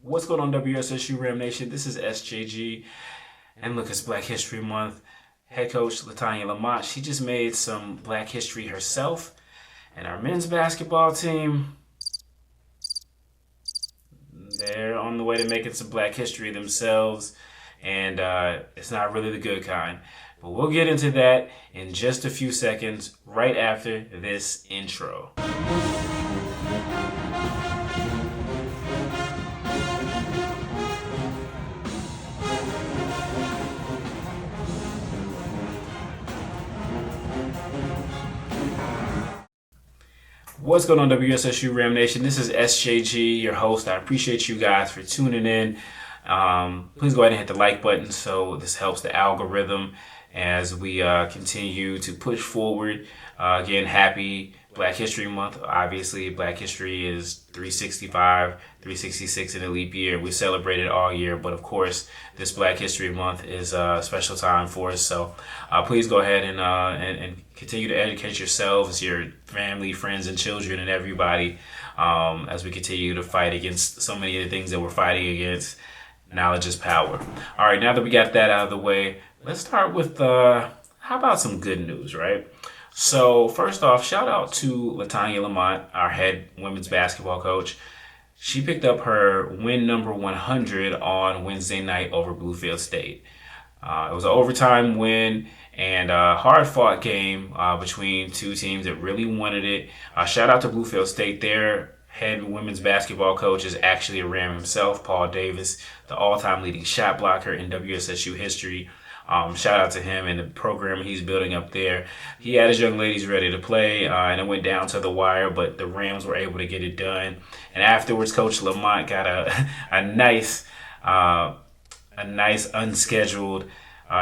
What's going on, WSSU Ram Nation? This is SJG, and look, it's Black History Month. Head coach Lamonte, she just made some Black history herself, and our men's basketball team, they're on the way to making some Black history themselves, and it's not really the good kind. But we'll get into that in just a few seconds, right after this intro. What's going on, WSSU Ram Nation? This is SJG, your host. I appreciate you guys for tuning in. Please go ahead and hit the like button so this helps the algorithm as we continue to push forward. Again, happy Black History Month. Obviously, Black History is 365, 366 in a leap year. We celebrate it all year, but of course, this Black History Month is a special time for us. So please go ahead and continue to educate yourselves, your family, friends, and children, and everybody as we continue to fight against so many of the things that we're fighting against. Knowledge is power. All right, now that we got that out of the way, let's start with how about some good news, right? So first off, shout out to Lamonte, our head women's basketball coach. She picked up her win number 100 on Wednesday night over Bluefield State. It was an overtime win and a hard-fought game between two teams that really wanted it. Shout out to Bluefield State. Their head women's basketball coach is actually a Ram himself, Paul Davis, the all-time leading shot blocker in WSSU history. Shout out to him and the program he's building up there. He had his young ladies ready to play, and it went down to the wire, but the Rams were able to get it done. And afterwards, Coach Lamonte got a nice unscheduled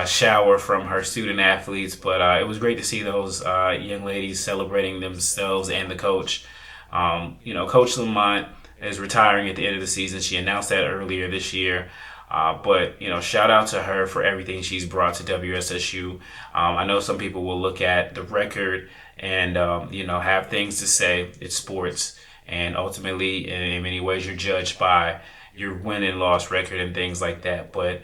shower from her student athletes. But it was great to see those young ladies celebrating themselves and the coach. Coach Lamonte is retiring at the end of the season. She announced that earlier this year. But shout out to her for everything she's brought to WSSU. I know some people will look at the record and, have things to say. It's sports. And ultimately, in many ways, you're judged by your win and loss record and things like that. But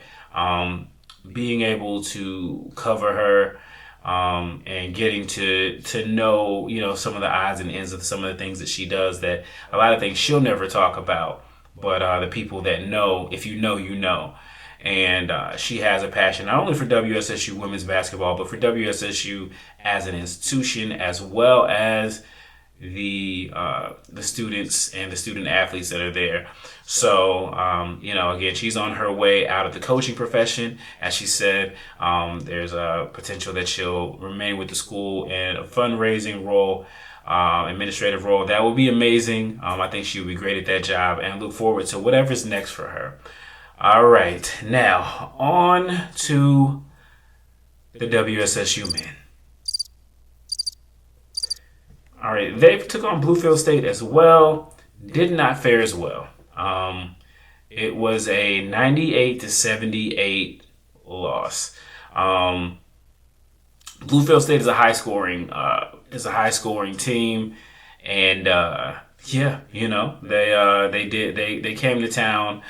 being able to cover her and getting to know, some of the odds and ends of some of the things that she does, that a lot of things she'll never talk about. But the people that know, if you know, you know. And she has a passion not only for WSSU women's basketball, but for WSSU as an institution, as well as the students and the student athletes that are there. So, again, she's on her way out of the coaching profession. As she said, there's a potential that she'll remain with the school in a fundraising role, administrative role. That will be amazing. I think she will be great at that job, and look forward to whatever's next for her. All right, now on to the WSSU men. All right, they took on Bluefield State as well. Did not fare as well. It was a 98-78 loss. Bluefield State is a high scoring team, and they came to town,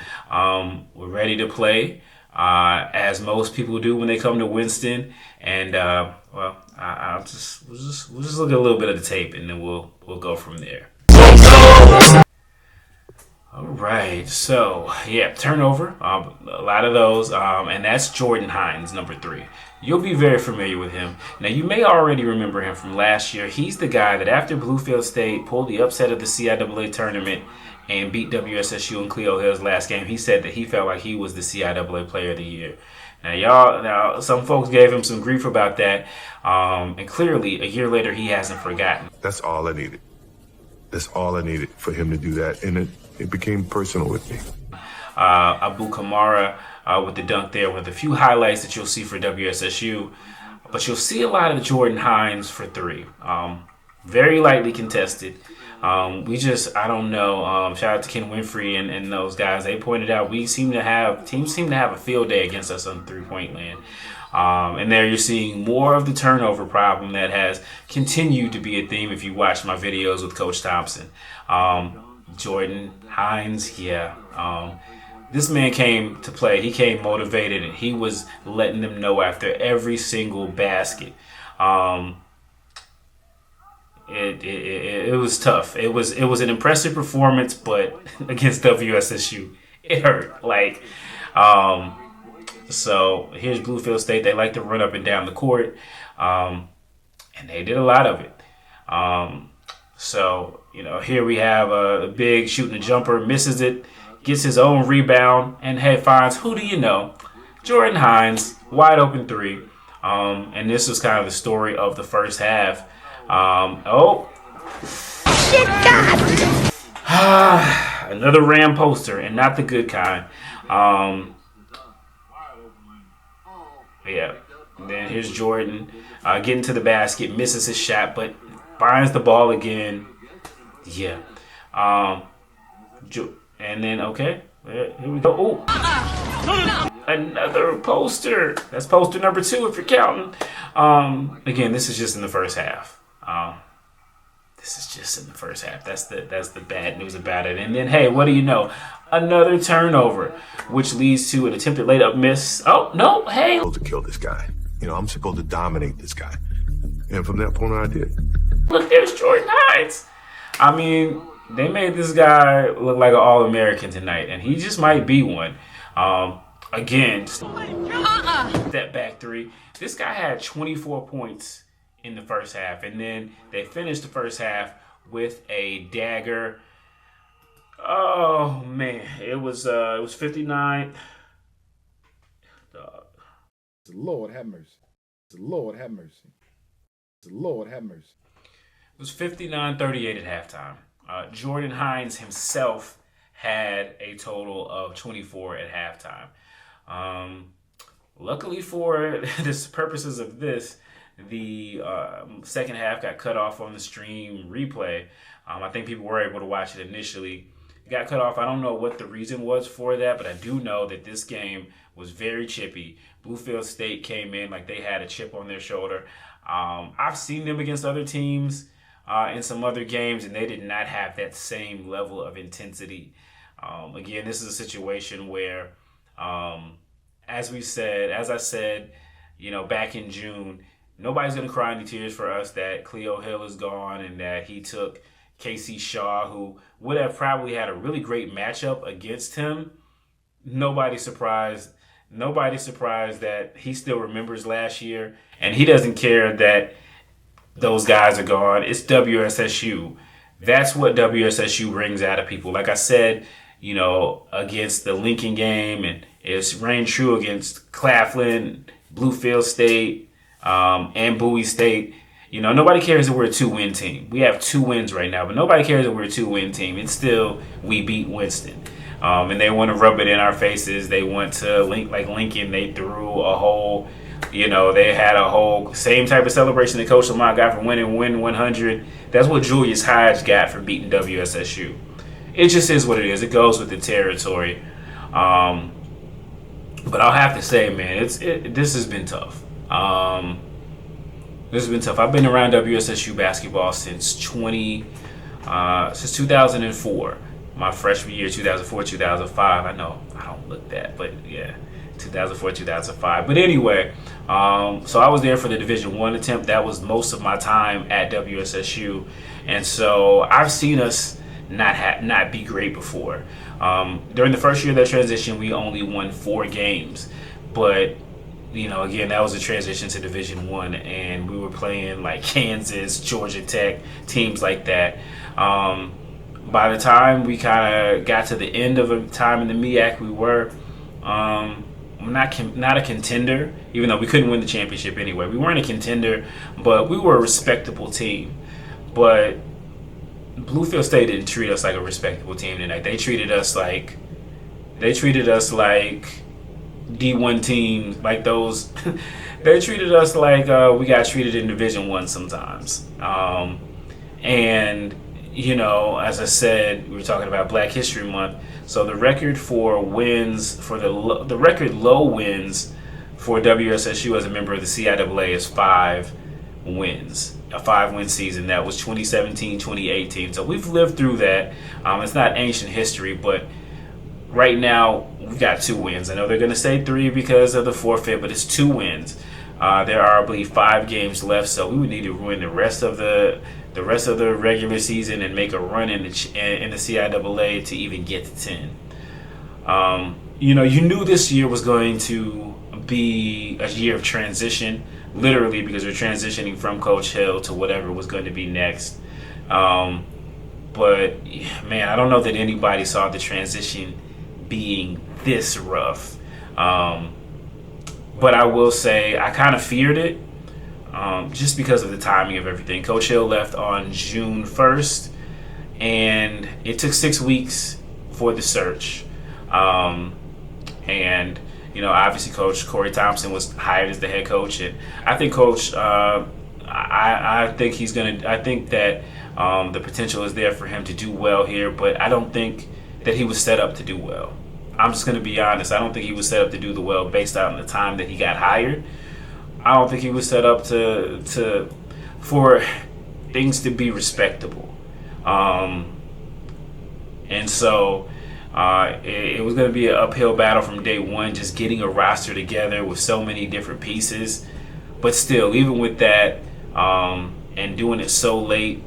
were ready to play, as most people do when they come to Winston, and we'll just look at a little bit of the tape, and then we'll go from there. All right, so turnover, a lot of those, and that's Jordan Hines, number 3. You'll be very familiar with him. Now, you may already remember him from last year. He's the guy that after Bluefield State pulled the upset of the CIAA tournament and beat WSSU in Clio Hill's last game, he said that he felt like he was the CIAA Player of the Year. Now, some folks gave him some grief about that, and clearly, a year later, he hasn't forgotten. That's all I needed. That's all I needed for him to do that, and it became personal with me. Abu Kamara with the dunk there, with a few highlights that you'll see for WSSU, but you'll see a lot of Jordan Hines for 3. Very lightly contested. I don't know. Shout out to Ken Winfrey and those guys. They pointed out teams seem to have a field day against us on 3-point land. And there you're seeing more of the turnover problem that has continued to be a theme if you watch my videos with Coach Thompson. Jordan Hines, This man came to play. He came motivated, and he was letting them know after every single basket. It was tough. It was an impressive performance, but against WSSU, it hurt. So here's Bluefield State. They like to run up and down the court, and they did a lot of it. So here we have a big shooting a jumper, misses it, gets his own rebound, and finds, who do you know? Jordan Hines, wide open three. And this was kind of the story of the first half. Shit, God! Another Ram poster, and not the good kind. Yeah. And then here's Jordan getting to the basket, misses his shot, but finds the ball again. Yeah. And then, okay, here we go. Oh, another poster. That's poster number 2 if you're counting. Again, this is just in the first half. That's the bad news about it. And then, hey, what do you know? Another turnover, which leads to an attempted layup miss. Oh, no, hey. I'm supposed to kill this guy. I'm supposed to dominate this guy. And from that point on, I did. Look, there's Jordan Hines. I mean, they made this guy look like an All-American tonight, and he just might be one. Again, step back three. This guy had 24 points in the first half, and then they finished the first half with a dagger. Oh man, it was 59. Lord have mercy. Lord have mercy. Lord have mercy. It was 59-38 at halftime. Jordan Hines himself had a total of 24 at halftime. Luckily for the purposes of this, the second half got cut off on the stream replay. I think people were able to watch it initially. It got cut off. I don't know what the reason was for that, but I do know that this game was very chippy. Bluefield State came in like they had a chip on their shoulder. I've seen them against other teams in some other games, and they did not have that same level of intensity. Again, this is a situation where, as I said, back in June, nobody's going to cry any tears for us that Cleo Hill is gone and that he took Casey Shaw, who would have probably had a really great matchup against him. Nobody's surprised that he still remembers last year, and he doesn't care that those guys are gone. It's WSSU. That's what WSSU brings out of people. Like I said, against the Lincoln game, and it's reigned true against Claflin, Bluefield State, and Bowie State. Nobody cares that we're a 2-win team. We have 2 wins right now, but nobody cares that we're a 2-win team. It's still, we beat Winston. And they want to rub it in our faces. They want to like Lincoln. They threw a whole, they had a whole same type of celebration that Coach Lamonte got for winning Win 100. That's what Julius Hodge got for beating WSSU. It just is what it is. It goes with the territory. But I'll have to say, man, this has been tough. This has been tough. I've been around WSSU basketball since 2004. My freshman year, 2004, 2005. I know I don't look that, but yeah, 2004, 2005. But anyway, so I was there for the Division I attempt. That was most of my time at WSSU, and so I've seen us not be great before. During the first year of that transition, we only won 4 games, but again, that was a transition to Division I, and we were playing like Kansas, Georgia Tech, teams like that. By the time we kind of got to the end of a time in the MEAC, we were not a contender, even though we couldn't win the championship anyway. We weren't a contender, but we were a respectable team. But Bluefield State didn't treat us like a respectable team tonight. They treated us like D1 teams, like those. They treated us like we got treated in Division I sometimes. And as I said, we were talking about Black History Month. So the record for wins, for the record low wins for WSSU as a member of the CIAA is 5 wins. A 5-win season. That was 2017, 2018. So we've lived through that. It's not ancient history, but right now we've got 2 wins. I know they're going to say 3 because of the forfeit, but it's 2 wins. There are, I believe, 5 games left, so we would need to win the rest of the regular season and make a run in the CIAA to even get to 10. You knew this year was going to be a year of transition, literally, because we're transitioning from Coach Hill to whatever was going to be next. But man, I don't know that anybody saw the transition being this rough. But I will say I kind of feared it, just because of the timing of everything. Coach Hill left on June 1st, and it took 6 weeks for the search. And obviously Coach Corey Thompson was hired as the head coach, and I think Coach, I think that the potential is there for him to do well here, but I don't think that he was set up to do well. I'm just going to be honest. I don't think he was set up to do the well based on the time that he got hired. I don't think he was set up for things to be respectable. And so it was going to be an uphill battle from day one, just getting a roster together with so many different pieces. But still, even with that, and doing it so late,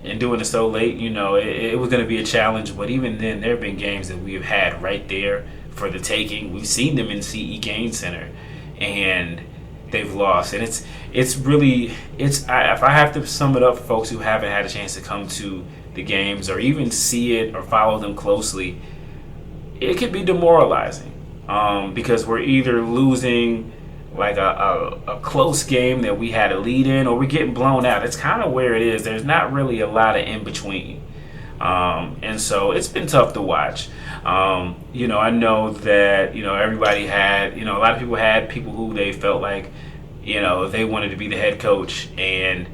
it was going to be a challenge. But even then, there have been games that we have had right there for the taking. We've seen them in CE Gain Center, and they've lost. And if I have to sum it up for folks who haven't had a chance to come to the games or even see it or follow them closely, it could be demoralizing, because we're either losing like a close game that we had a lead in, or we're getting blown out. It's kind of where it is. There's not really a lot of in between, and so it's been tough to watch. I know that everybody had, a lot of people had people who they felt like they wanted to be the head coach, and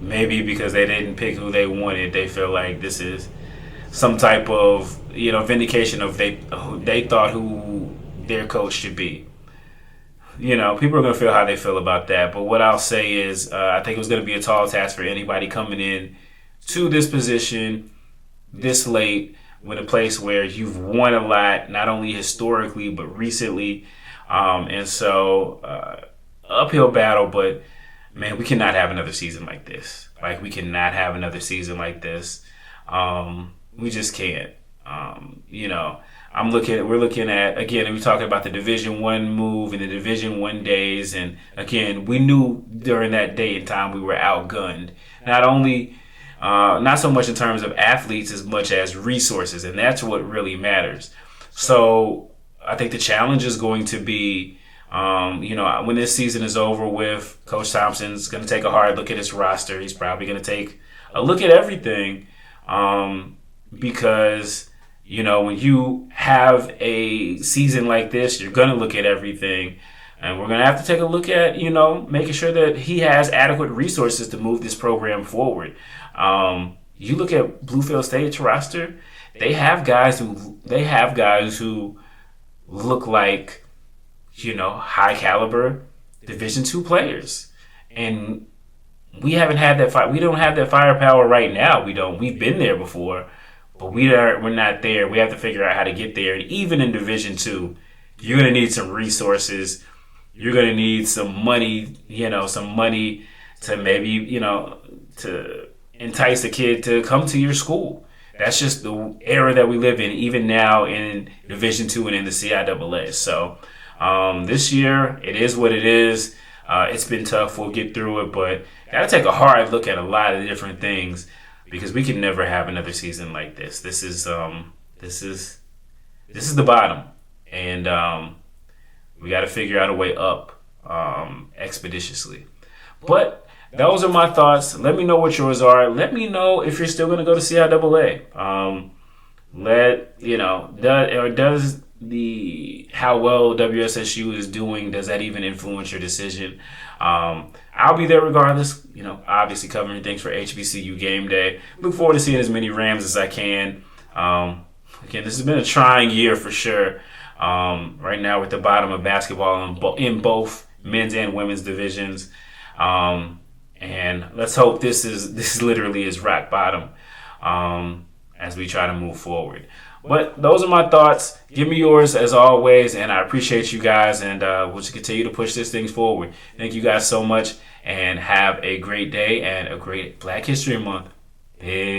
maybe because they didn't pick who they wanted, they feel like this is some type of vindication of they thought who their coach should be. People are going to feel how they feel about that. But what I'll say is, I think it was going to be a tall task for anybody coming in to this position this late, with a place where you've won a lot, not only historically but recently. And so uphill battle, but man, we cannot have another season like this. We cannot have another season like this. We just can't. We're looking at, again, we're talking about the Division I move and the Division I days. And again, we knew during that day and time we were outgunned. Not so much in terms of athletes as much as resources. And that's what really matters. So I think the challenge is going to be, when this season is over with, Coach Thompson's going to take a hard look at his roster. He's probably going to take a look at everything, because when you have a season like this, you're going to look at everything. And we're going to have to take a look at, making sure that he has adequate resources to move this program forward. You look at Bluefield State's roster, they have guys who look like, high caliber Division II players. And we haven't had that we don't have that firepower right now. We've been there before. But we're not there. We have to figure out how to get there. And even in Division II, you're going to need some resources. You're going to need some money, to maybe, to entice a kid to come to your school. That's just the era that we live in, even now in Division II and in the CIAA. So this year, it is what it is. It's been tough. We'll get through it. But got to take a hard look at a lot of different things, because we can never have another season like this. This is the bottom, and we got to figure out a way up expeditiously. But those are my thoughts. Let me know what yours are. Let me know if you're still going to go to CIAA. Does how well WSSU is doing, does that even influence your decision? I'll be there regardless, obviously covering things for HBCU game day. Look forward to seeing as many Rams as I can. Again, this has been a trying year for sure. Right now we're at the bottom of basketball in both men's and women's divisions. And let's hope this literally is rock bottom. as we try to move forward. But those are my thoughts. Give me yours as always, and I appreciate you guys, and we'll just continue to push this thing forward. Thank you guys so much, and have a great day and a great Black History Month. Peace.